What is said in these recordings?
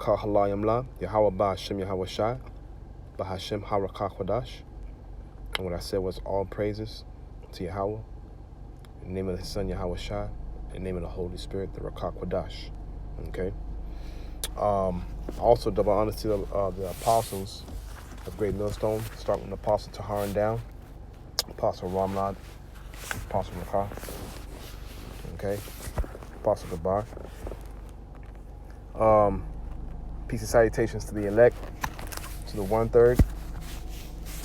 Barakah Halayamla, Yahweh Ba'ashem Yahweh Shai, Bahashem Harakah Kodash. And what I said was all praises to Yahweh, in the name of His Son Yahweh Shai, in the name of the Holy Spirit, the Rakah Kodash. Okay. Also, double honor to the apostles of Great Millstone, starting with Apostle Taharan down, Apostle Ramlad, Apostle Rakah, okay, Apostle Gabar. Peace and salutations to the elect, to the 1/3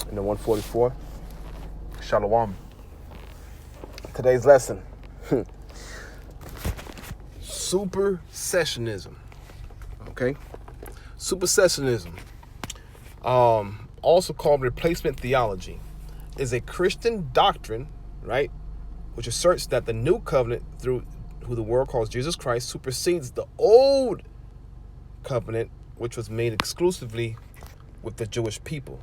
and the 144. Shalom. Today's lesson: Supersessionism. Okay, Supersessionism, also called replacement theology, is a Christian doctrine, right, which asserts that the new covenant, through who the world calls Jesus Christ, supersedes the old covenant, which was made exclusively with the Jewish people.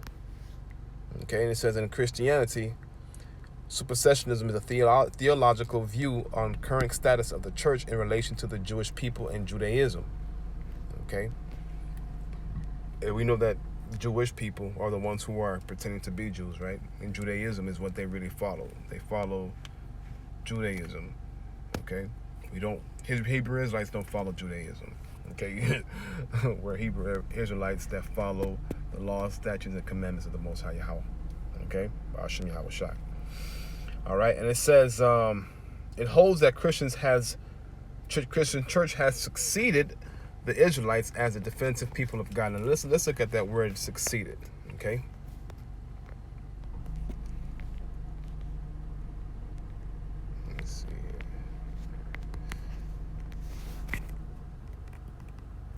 Okay, and it says in Christianity, supersessionism is a theological view on current status of the church in relation to the Jewish people and Judaism. Okay, and we know that Jewish people are the ones who are pretending to be Jews, right? And Judaism is what they really follow. They follow Judaism. Okay, Hebrew Israelites don't follow Judaism. Okay, we're Hebrew Israelites that follow the laws, statutes, and commandments of the Most High Yahweh. Okay, Hashem Yahweh Shai. All right, and it says it holds that Christian church has succeeded the Israelites as a definitive people of God. And let's look at that word succeeded. Okay. Let's see here.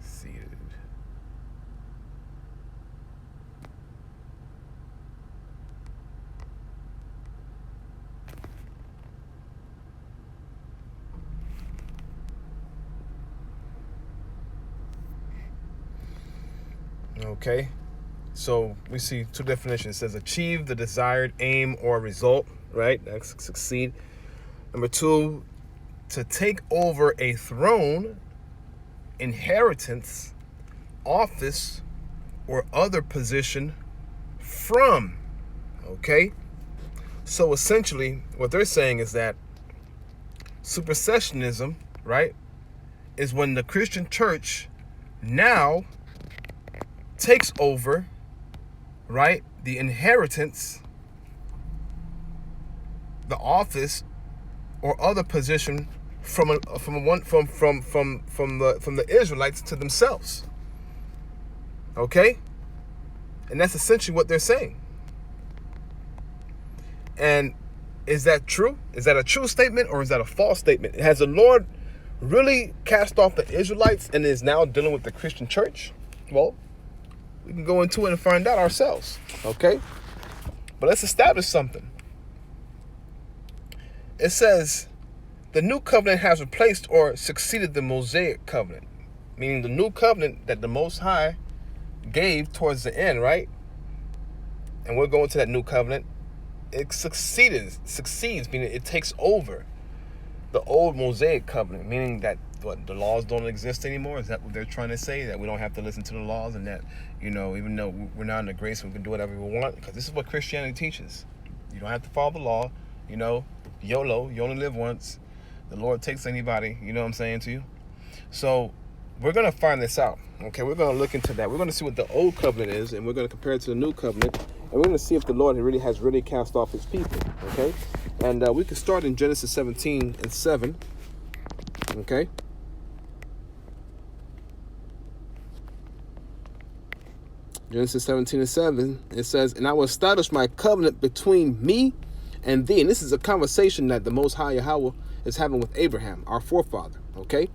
Seated. Okay, so we see two definitions. It says achieve the desired aim or result, right? That's succeed. Number two, to take over a throne, inheritance, office, or other position from. Okay, so essentially what they're saying is that supersessionism, right, is when the Christian church now takes over, right, the inheritance, the office, or other position from the Israelites to themselves. Okay, and that's essentially what they're saying. And is that true? Is that a true statement, or is that a false statement? Has the Lord really cast off the Israelites and is now dealing with the Christian church? Well, we can go into it and find out ourselves, okay? But let's establish something. It says, the new covenant has replaced or succeeded the Mosaic covenant, meaning the new covenant that the Most High gave towards the end, right? And we'll go into that new covenant. It succeeds, meaning it takes over the old Mosaic covenant, meaning that the laws don't exist anymore. Is that what they're trying to say? That we don't have to listen to the laws, and that, even though we're not in the grace, we can do whatever we want? Because this is what Christianity teaches. You don't have to follow the law. YOLO, you only live once. The Lord takes anybody, you know what I'm saying to you? So we're going to find this out. Okay, we're going to look into that. We're going to see what the old covenant is, and we're going to compare it to the new covenant, and we're going to see if the Lord has really cast off his people. Okay, and we can start in Genesis 17:7. Okay. Genesis 17:7, it says, and I will establish my covenant between me and thee. And this is a conversation that the Most High Yahweh is having with Abraham, our forefather, okay?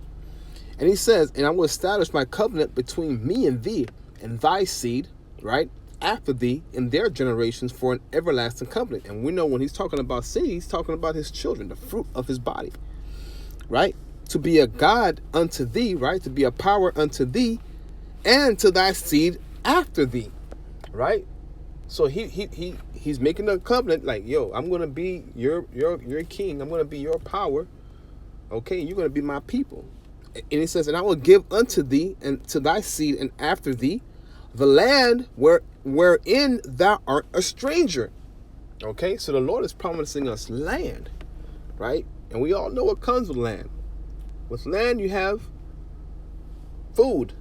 And he says, and I will establish my covenant between me and thee and thy seed, right, after thee in their generations for an everlasting covenant. And we know when he's talking about seed, he's talking about his children, the fruit of his body, right? To be a God unto thee, right? To be a power unto thee and to thy seed after thee, right? So he's making a covenant like, yo, I'm gonna be your king. I'm gonna be your power. Okay, you're gonna be my people. And he says, and I will give unto thee and to thy seed and after thee the land wherein thou art a stranger. Okay, so the Lord is promising us land, right? And we all know what comes with land. With land, you have food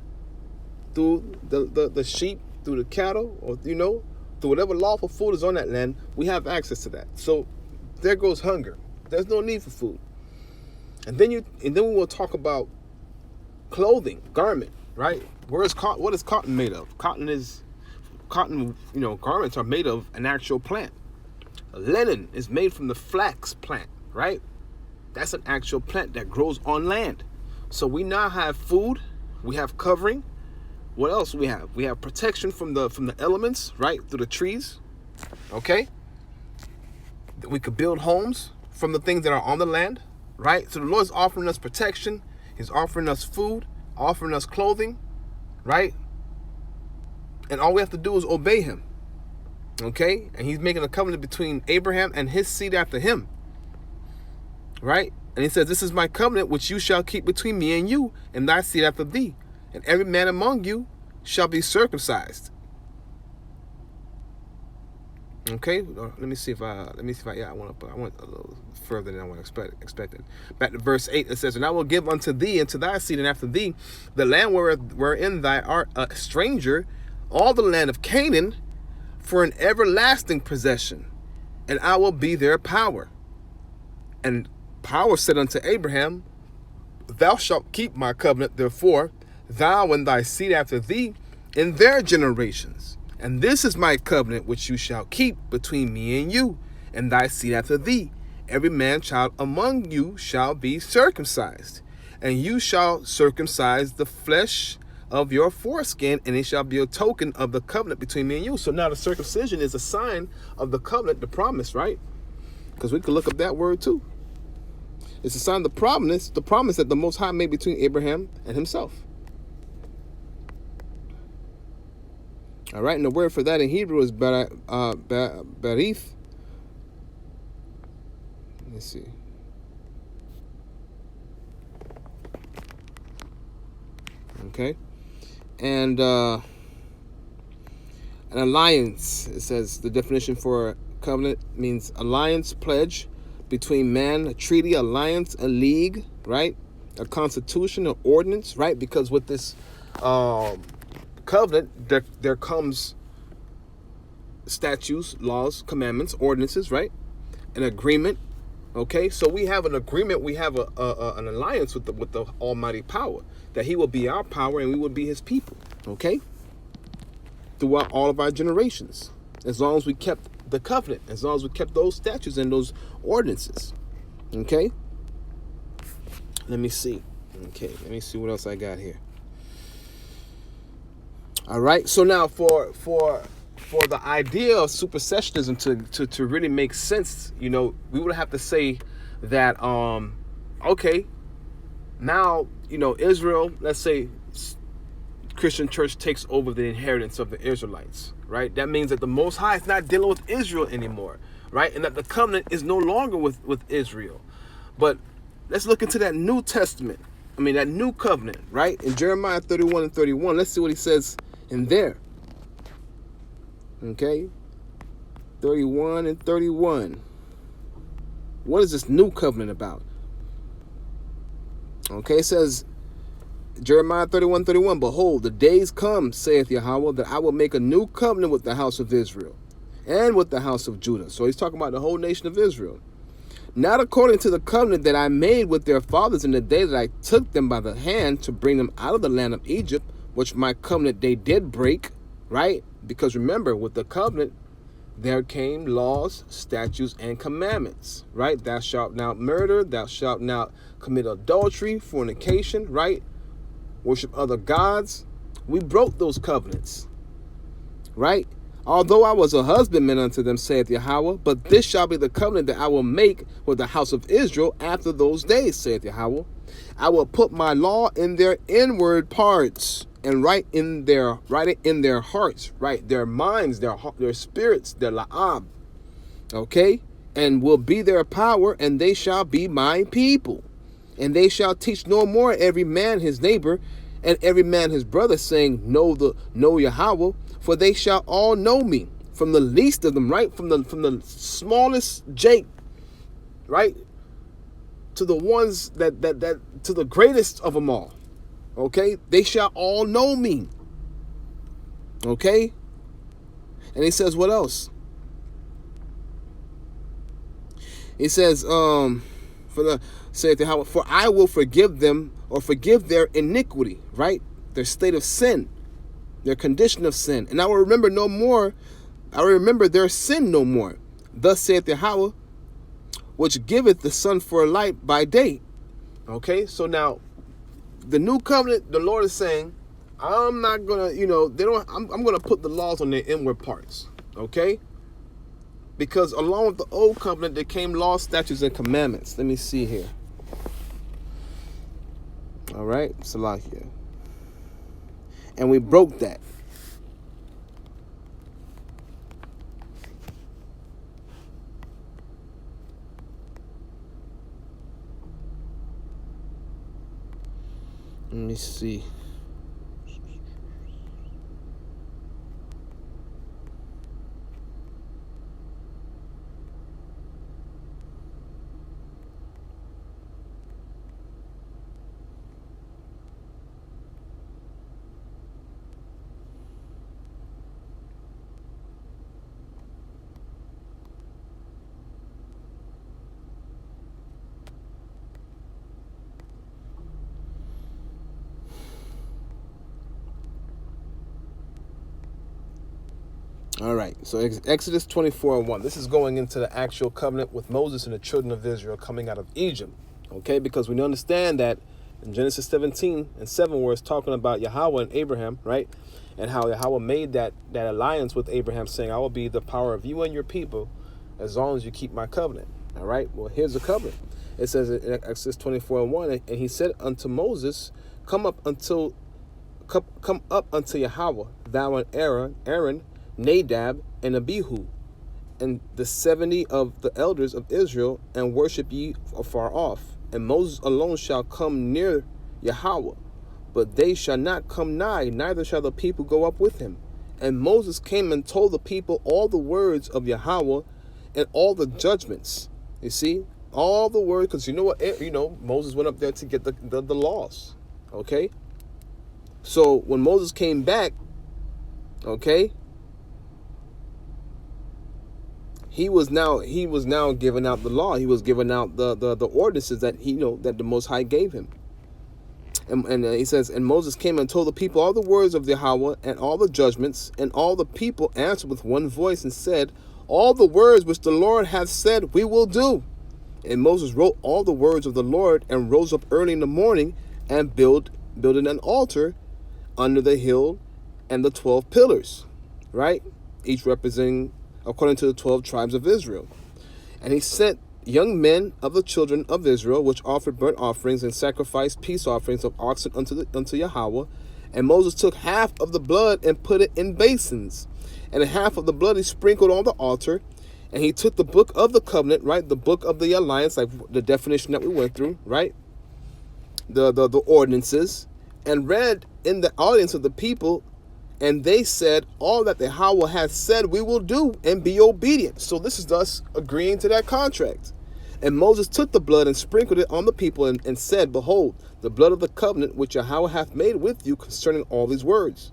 through the sheep, through the cattle, or through whatever lawful food is on that land. We have access to that. So there goes hunger. There's no need for food. And then we will talk about clothing, garment, right? What is cotton made of? Cotton, garments are made of an actual plant. Linen is made from the flax plant, right? That's an actual plant that grows on land. So we now have food, we have covering. What else we have? We have protection from the elements, right? Through the trees. Okay? We could build homes from the things that are on the land, right? So the Lord's offering us protection. He's offering us food, offering us clothing, right? And all we have to do is obey him. Okay? And he's making a covenant between Abraham and his seed after him. Right? And he says, this is my covenant which you shall keep between me and you and thy seed after thee. And every man among you shall be circumcised. Okay? Let me see if I went a little further than I expected. Back to verse 8, it says, and I will give unto thee and to thy seed and after thee the land wherein thou art a stranger, all the land of Canaan, for an everlasting possession, and I will be their power. And power said unto Abraham, thou shalt keep my covenant, therefore, thou and thy seed after thee in their generations. And this is my covenant which you shall keep between me and you, and thy seed after thee. Every man child among you shall be circumcised, and you shall circumcise the flesh of your foreskin, and it shall be a token of the covenant between me and you. So now the circumcision is a sign of the covenant, the promise, right? Because we could look up that word too. It's a sign of the promise that the Most High made between Abraham and himself. All right, and the word for that in Hebrew is berith. Let's see. Okay. And an alliance, it says the definition for covenant means alliance, pledge between man, a treaty, alliance, a league, right? A constitution, an ordinance, right? Because with this covenant, there comes statutes, laws, commandments, ordinances, right? An agreement. Okay, so we have an agreement. We have an alliance with the Almighty Power, that He will be our power and we will be His people. Okay, throughout all of our generations, as long as we kept the covenant, as long as we kept those statutes and those ordinances. Okay, let me see. Okay, let me see what else I got here. All right, so now for the idea of supersessionism to really make sense, we would have to say that okay, now Israel, let's say Christian church takes over the inheritance of the Israelites, right? That means that the Most High is not dealing with Israel anymore, right? And that the covenant is no longer with Israel. But let's look into that New Testament. That new covenant, right? In Jeremiah 31 and 31, let's see what he says in there. Okay, 31 and 31. What is this new covenant about? Okay, it says, Jeremiah 31:31, behold, the days come, saith Yahweh, that I will make a new covenant with the house of Israel and with the house of Judah. So he's talking about the whole nation of Israel. Not according to the covenant that I made with their fathers in the day that I took them by the hand to bring them out of the land of Egypt, which my covenant they did break, right? Because remember, with the covenant, there came laws, statutes, and commandments, right? Thou shalt not murder, thou shalt not commit adultery, fornication, right? Worship other gods. We broke those covenants, right? Although I was a husbandman unto them, saith Yahweh, but this shall be the covenant that I will make with the house of Israel after those days, saith Yahweh. I will put my law in their inward parts and write it in their hearts, right? Their minds, their spirits, their la'ab, okay? And will be their power, and they shall be my people. And they shall teach no more every man his neighbor, and every man his brother, saying, Know Yahweh, for they shall all know me, from the least of them, right? From the smallest Jake, right? To the ones that to the greatest of them all. Okay? They shall all know me. Okay? And he says, what else? He says, for I will forgive them, or forgive their iniquity, right? Their state of sin, their condition of sin. And I will remember no more, I will remember their sin no more. Thus saith Yahweh, which giveth the sun for a light by day. Okay, so now, the new covenant, the Lord is saying, I'm not gonna, I'm gonna put the laws on their inward parts, okay? Because along with the old covenant, there came laws, statutes, and commandments. Let me see here. All right, Salakia. And we broke that. Let me see. All right, so Exodus 24:1. This is going into the actual covenant with Moses and the children of Israel coming out of Egypt. Okay, because we understand that in Genesis 17:7, where it's talking about Yahweh and Abraham, right? And how Yahweh made that alliance with Abraham, saying, I will be the power of you and your people as long as you keep my covenant. All right, well, here's the covenant. It says in Exodus 24:1, and he said unto Moses, Come up unto Yahweh, thou and Aaron, Nadab and Abihu, and the 70 of the elders of Israel, and worship ye afar off. And Moses alone shall come near Yahweh, but they shall not come nigh, neither shall the people go up with him. And Moses came and told the people all the words of Yahweh and all the judgments. You see, all the words, because you know what? Moses went up there to get the laws. Okay, so when Moses came back, okay, he was now giving out the law. He was giving out the ordinances that that the Most High gave him. And he says, and Moses came and told the people all the words of Yahweh and all the judgments, and all the people answered with one voice and said, all the words which the Lord hath said we will do. And Moses wrote all the words of the Lord, and rose up early in the morning and builded an altar under the hill and the 12 pillars, right? Each representing according to the 12 tribes of Israel. And he sent young men of the children of Israel, which offered burnt offerings and sacrificed peace offerings of oxen unto Yahweh. And Moses took half of the blood and put it in basins, and half of the blood he sprinkled on the altar. And he took the book of the covenant, right, the book of the alliance, like the definition that we went through, right, the ordinances, and read in the audience of the people. And they said, all that the Yahweh hath said we will do, and be obedient. So this is us agreeing to that contract. And Moses took the blood and sprinkled it on the people, and said, behold, the blood of the covenant which Yahweh hath made with you concerning all these words.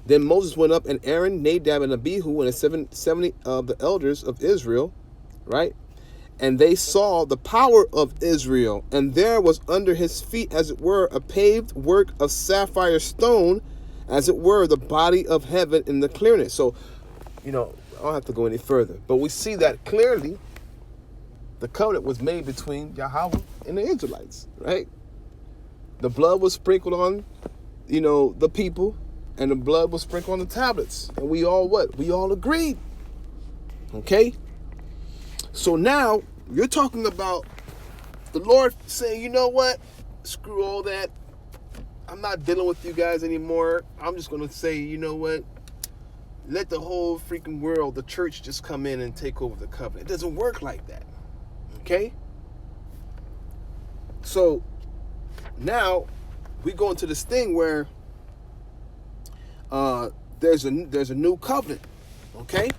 Then Moses went up, and Aaron, Nadab, and Abihu, and the 70 of the elders of Israel, right? And they saw the power of Israel, and there was under his feet, as it were, a paved work of sapphire stone, as it were, the body of heaven in the clearness. So, I don't have to go any further. But we see that clearly the covenant was made between Yahweh and the Israelites, right? The blood was sprinkled on, the people, and the blood was sprinkled on the tablets. And we all what? We all agreed. Okay? So now, you're talking about the Lord saying, you know what? Screw all that. I'm not dealing with you guys anymore. I'm just going to say, you know what? Let the whole freaking world, the church, just come in and take over the covenant. It doesn't work like that. Okay? So, Now we go into this thing where there's a new covenant, okay?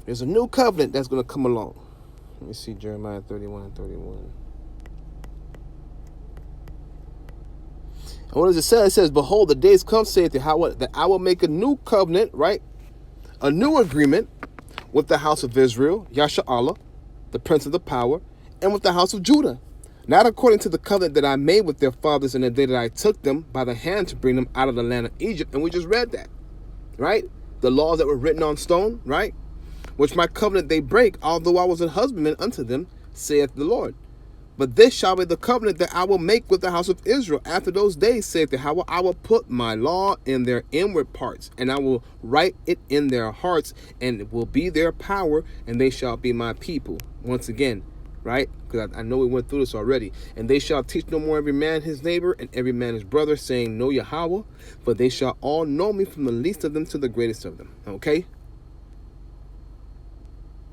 There's a new covenant that's going to come along. Let me see Jeremiah 31 and 31. And what does it say? It says, behold, the days come, saith Yahweh, that I will make a new covenant, right? A new agreement with the house of Israel, Yasha'Allah, the prince of the power, and with the house of Judah. Not according to the covenant that I made with their fathers in the day that I took them by the hand to bring them out of the land of Egypt. And we just read that, right? The laws that were written on stone, right? Which my covenant they break, although I was an husbandman unto them, saith the Lord. But this shall be the covenant that I will make with the house of Israel. After those days, saith Yahweh, I will put my law in their inward parts, and I will write it in their hearts, and it will be their power, and they shall be my people. Once again, right? Because I know we went through this already. And they shall teach no more every man his neighbor, and every man his brother, saying, Know Yahweh, for they shall all know me, from the least of them to the greatest of them. Okay?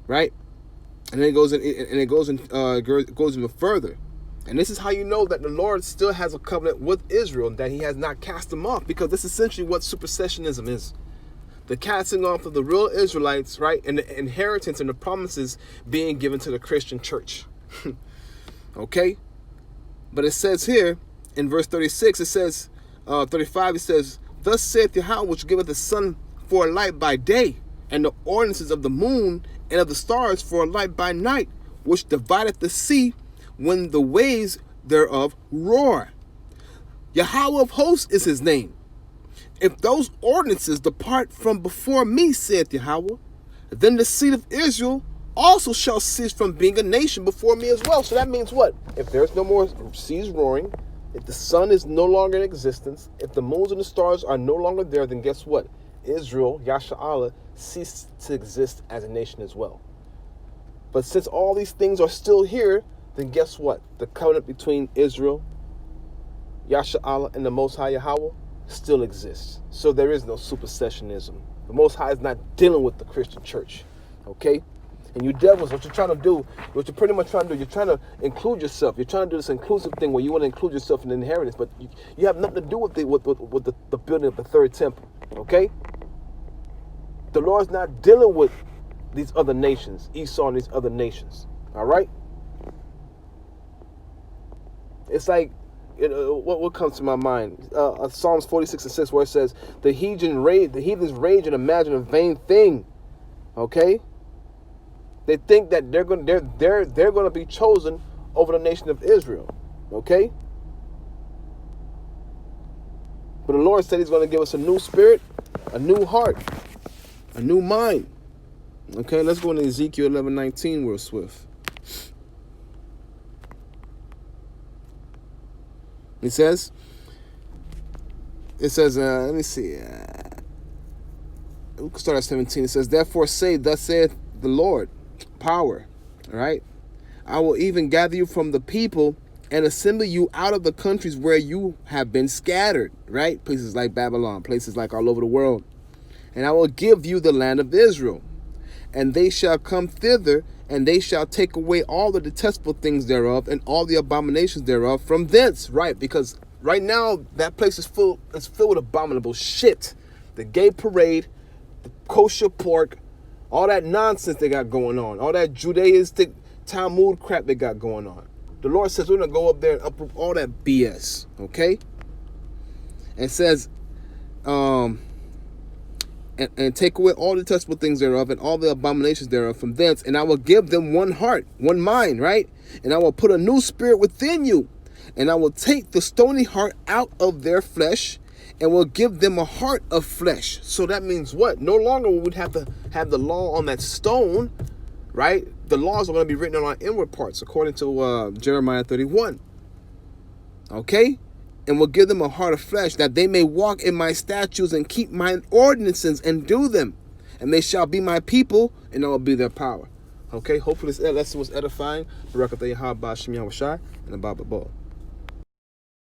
Right? And then it goes even further. And this is how you know that the Lord still has a covenant with Israel, that he has not cast them off, because this is essentially what supersessionism is. The casting off of the real Israelites, right? And the inheritance and the promises being given to the Christian church. Okay? But it says here in verse 36, it says, 35, it says, Thus saith Yahweh, which giveth the sun for a light by day, and the ordinances of the moon and of the stars for a light by night, which divideth the sea when the waves thereof roar. Yahweh of hosts is his name. If those ordinances depart from before me, saith Yahweh, then the seed of Israel also shall cease from being a nation before me as well. So that means what? If there's no more seas roaring, if the sun is no longer in existence, if the moons and the stars are no longer there, then guess what? Israel, Yasha'Allah, ceased to exist as a nation as well. But since all these things are still here, then guess what? The covenant between Israel, Yasha'Allah, and the Most High Yahweh still exists. So there is no supersessionism. The Most High is not dealing with the Christian church. Okay? And you devils, what you're trying to do, what you're pretty much trying to do, you're trying to include yourself. You're trying to do this inclusive thing where you want to include yourself in the inheritance, but you have nothing to do with the building of the third temple. Okay? The Lord's not dealing with these other nations, Esau and these other nations. All right? It's like, what comes to my mind? Psalms 46 and 6, where it says, the heathens rage and imagine a vain thing. Okay? They think that they're going to be chosen over the nation of Israel. Okay? But the Lord said he's going to give us a new spirit, a new heart, a new mind. Okay, let's go into Ezekiel 11:19 real swift. It says, let me see. We can start at 17. It says, therefore say, thus saith the Lord, power. All right? I will even gather you from the people and assemble you out of the countries where you have been scattered. Right? Places like Babylon, places like all over the world. And I will give you the land of Israel. And they shall come thither, and they shall take away all the detestable things thereof, and all the abominations thereof from thence. Right, because right now that place is filled with abominable shit. The gay parade, the kosher pork, all that nonsense they got going on, all that Judaistic Talmud crap they got going on. The Lord says we're going to go up there and uproot all that BS, okay? It says, and take away all the detestable things thereof, and all the abominations thereof from thence, and I will give them one heart, one mind, right? And I will put a new spirit within you, and I will take the stony heart out of their flesh, and will give them a heart of flesh. So that means what? No longer would we have to have the law on that stone, right? The laws are going to be written on our inward parts, according to Jeremiah 31. Okay? And will give them a heart of flesh, that they may walk in my statutes and keep my ordinances and do them. And they shall be my people, and I will be their power. Okay? Hopefully this lesson was edifying. Barakatah Yahweh Ba'Shem Yahushai, and the Baba Ball.